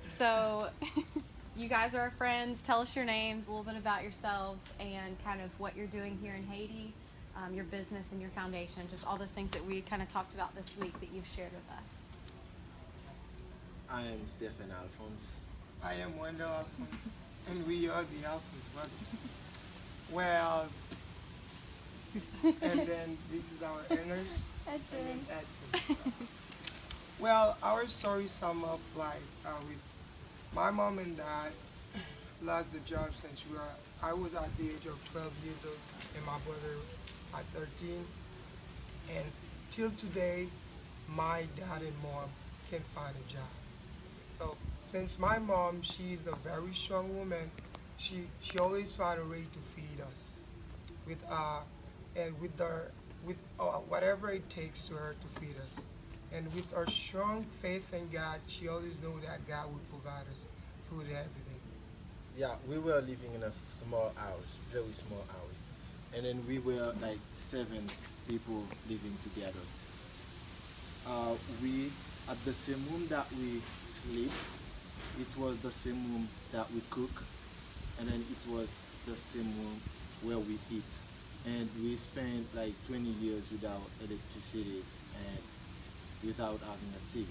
So, you guys are our friends. Tell us your names, a little bit about yourselves, and kind of what you're doing here in Haiti, your business and your foundation, just all those things that we kind of talked about this week that you've shared with us. I am Stephen Alphonse. I am Wendell Alphonse, and we are the Alphonse Brothers. Well, and then this is our Ernest, and then Edson. Edson. Well, our story sum up like with my mom and dad lost the job since I was at the age of 12 years old, and my brother at 13. And till today, my dad and mom can't find a job. So since my mom, she's a very strong woman, she always find a way to feed us with and with her with whatever it takes to her to feed us. And with her strong faith in God, she always know that God will provide us food every day. Yeah, we were living in a small house, very small house, and then we were like 7 people living together. We at the same room that we sleep, it was the same room that we cook, and then it was the same room where we eat. And we spent like 20 years without electricity and without having a TV.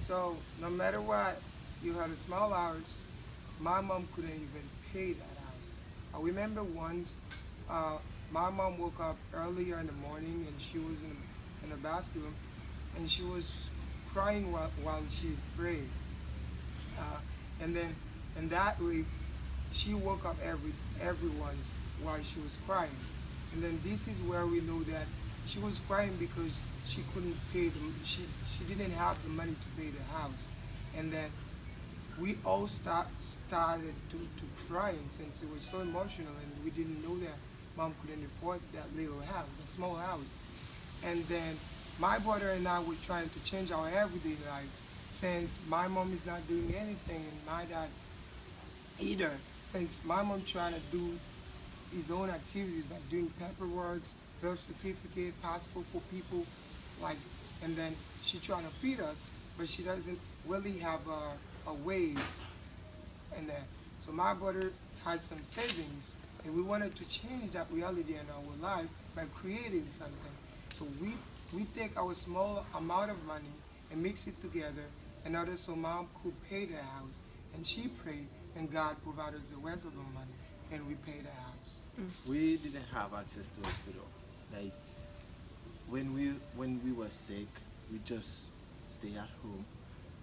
So no matter what, you had a small house. My mom couldn't even pay that house. I remember once, uh, my mom woke up earlier in the morning and she was in the bathroom, and she was crying while she's praying. Uh, and then in that way, she woke up everyone's while she was crying. And then this is where we know that she was crying because she couldn't pay she didn't have the money to pay the house. And then we all started to crying since it was so emotional, and we didn't know that mom couldn't afford that little house, the small house. And then my brother and I were trying to change our everyday life since my mom is not doing anything and my dad either. Since my mom trying to do his own activities like doing paperwork, birth certificate, passport for people, like, and then she trying to feed us, but she doesn't really have a wage in there. So my brother had some savings, and we wanted to change that reality in our life by creating something. So we take our small amount of money and mix it together in order so mom could pay the house. And she prayed, and God provided us the rest of the money, and we paid the house. We didn't have access to hospital. Like when we were sick, we just stay at home,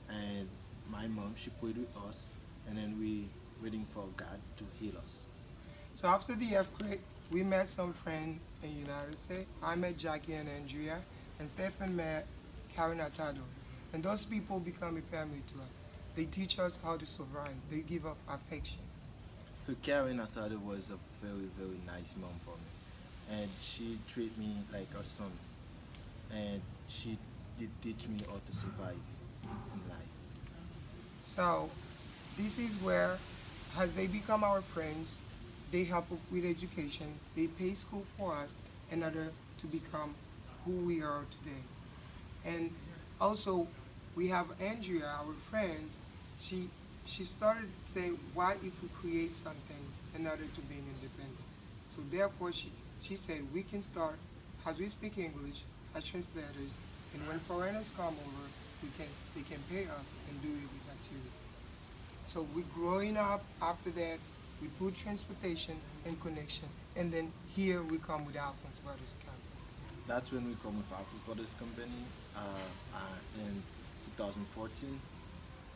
and my mom she prayed with us, and then we waiting for God to heal us. So after the earthquake, we met some friends in the United States. I met Jackie and Andrea, and Stephen met Karen Atado. And those people become a family to us. They teach us how to survive. They give us affection. So Karen, I thought it was a very nice mom for me, and she treated me like her son, and she did teach me how to survive in life. So this is where, as they become our friends, they help us with education. They pay school for us in order to become who we are today. And also, we have Andrea, our friend. She she started to say, what if we create something in order to being independent? So therefore, she said we can start as we speak English as translators, and when foreigners come over, they can pay us and do these activities. So we growing up after that, we put transportation and connection, and then here we come with Alphonse Brothers Company. That's when we come with Alphonse Brothers Company in 2014,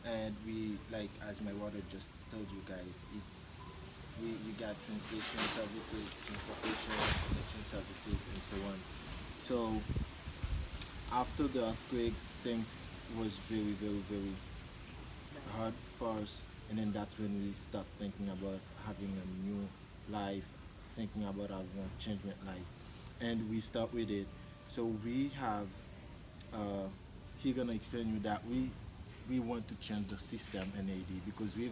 and we like as my brother just told you guys, it's we got translation services, transportation, connection services, and so on. So after the earthquake, things was very hard for us, and then that's when we start thinking about having a new life, thinking about having a changement life, and we start with it. So we have he gonna explain you that we want to change the system in AD because we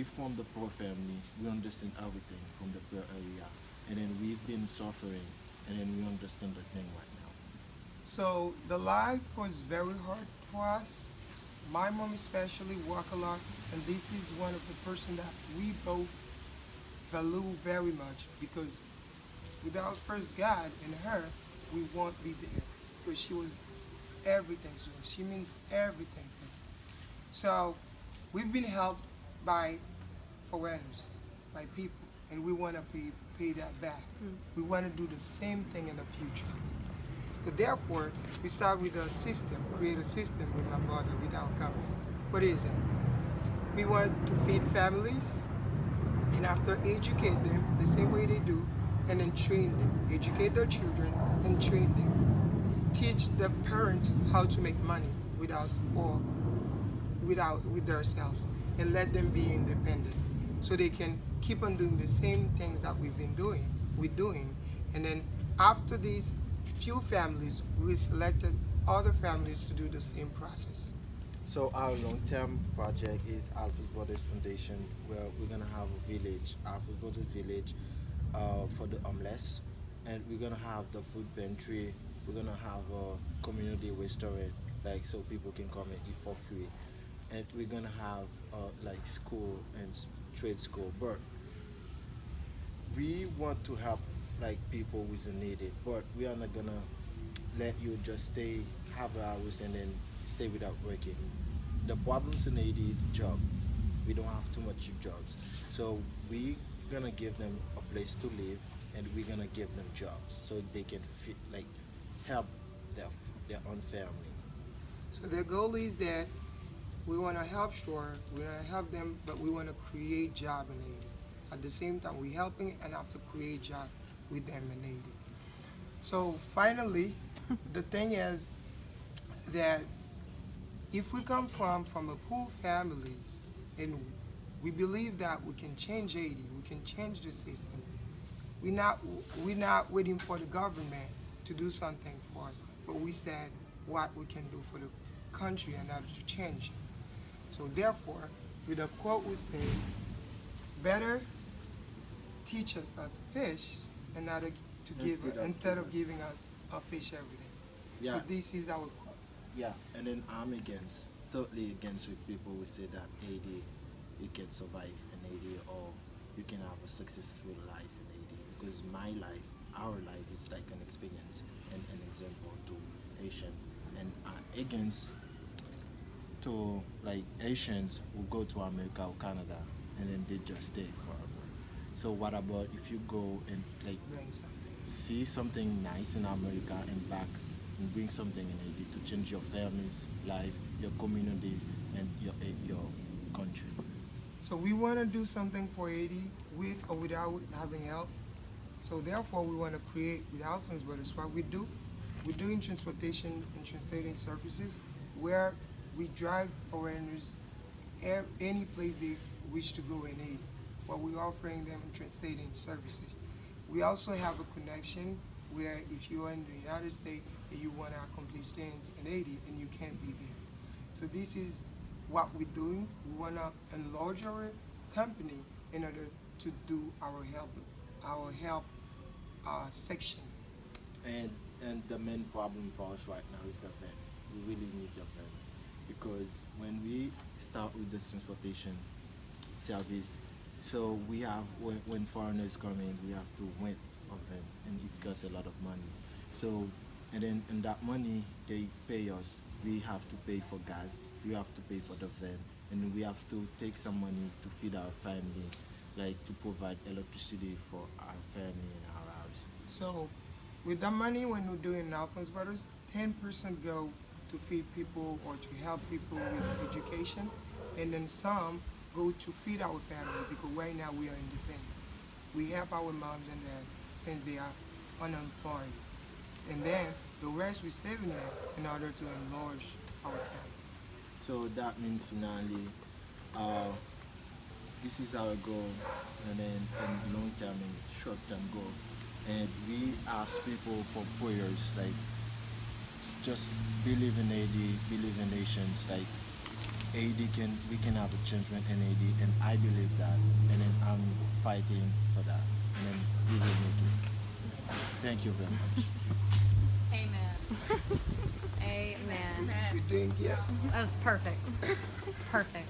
from the poor family, we understand everything from the poor area, and then we've been suffering, and then we understand the thing right now. So the life was very hard for us, My mom especially work a lot, and this is one of the person that we both value very much because without first God and her, we won't be there because she was everything to us. She means everything to us. So we've been helped by foreigners, by people, and we want to pay that back. We want to do the same thing in the future. So therefore, we start with a system, create a system with my brother, with our company. What is it? We want to feed families and after educate them the same way they do, and then train them, educate their children and train them. Teach the parents how to make money with us or with themselves, and let them be independent so they can keep on doing the same things that we're doing. And then after these few families, we selected other families to do the same process. So our long-term project is Alphonse Brothers Foundation, where we're gonna have a village, Alphonse Brothers Village, for the homeless, and we're gonna have the food pantry. We're gonna have a community restaurant, like so people can come and eat for free, and we're gonna have like school and trade school. But we want to help like people who's in needed, but we are not gonna let you just stay have hours and then stay without working. The problems in Haiti is job. We don't have too much jobs, so we gonna give them a place to live, and we're gonna give them jobs so they can fit, like help their own family. So the goal is that we want to help sure, we want to help them, but we want to create job in Haiti. At the same time, we're helping and have to create job with them in Haiti. So finally, the thing is that if we come from a poor families and we believe that we can change Haiti, we can change the system. We're not waiting for the government to do something for us, but we said what we can do for the country in order to change it. So therefore, with a quote we say, better teach us how to fish in order to give instead of giving us a fish every day. Yeah. So this is our quote. Yeah, and then I'm against, totally against with people who say that Haiti, you can survive in Haiti or you can have a successful life in Haiti. Because my life, our life is like an experience and an example to Haitian. And against to like Asians who go to America or Canada and then they just stay forever. So what about if you go and like Bring something. see something nice in America and back and bring something in Haiti to change your family's life, your communities, and your country. So we want to do something for Haiti with or without having help. So therefore, we want to create with Alphonse Brothers. What we do, we're doing transportation and translating services where we drive foreigners any place they wish to go in Haiti, while we're offering them translating services. We also have a connection where if you're in the United States and you want to accomplish things in Haiti and you can't be there. So this is what we're doing. We want to enlarge our company in order to do our help section. And the main problem for us right now is the van. We really need the van because when we start with this transportation service, so we have when foreigners come in, we have to rent a van, and it costs a lot of money. So and then in that money they pay us. We have to pay for gas. We have to pay for the van, and we have to take some money to feed our family, like to provide electricity for our family and our house. So with that money, when we're doing Alphonse Brothers, 10% go to feed people or to help people with education, and then some go to feed our family because right now we are independent. We help our moms and dads since they are unemployed, and then the rest we're saving it in order to enlarge our camp. So that means finally, this is our goal, and then in long term and short term goal. And we ask people for prayers, like just believe in AD, believe in nations, like we can have a changement in AD, and I believe that, and then I'm fighting for that, and then we will make it. Thank you very much. Amen. Amen. You're doing good. That was perfect. It's perfect.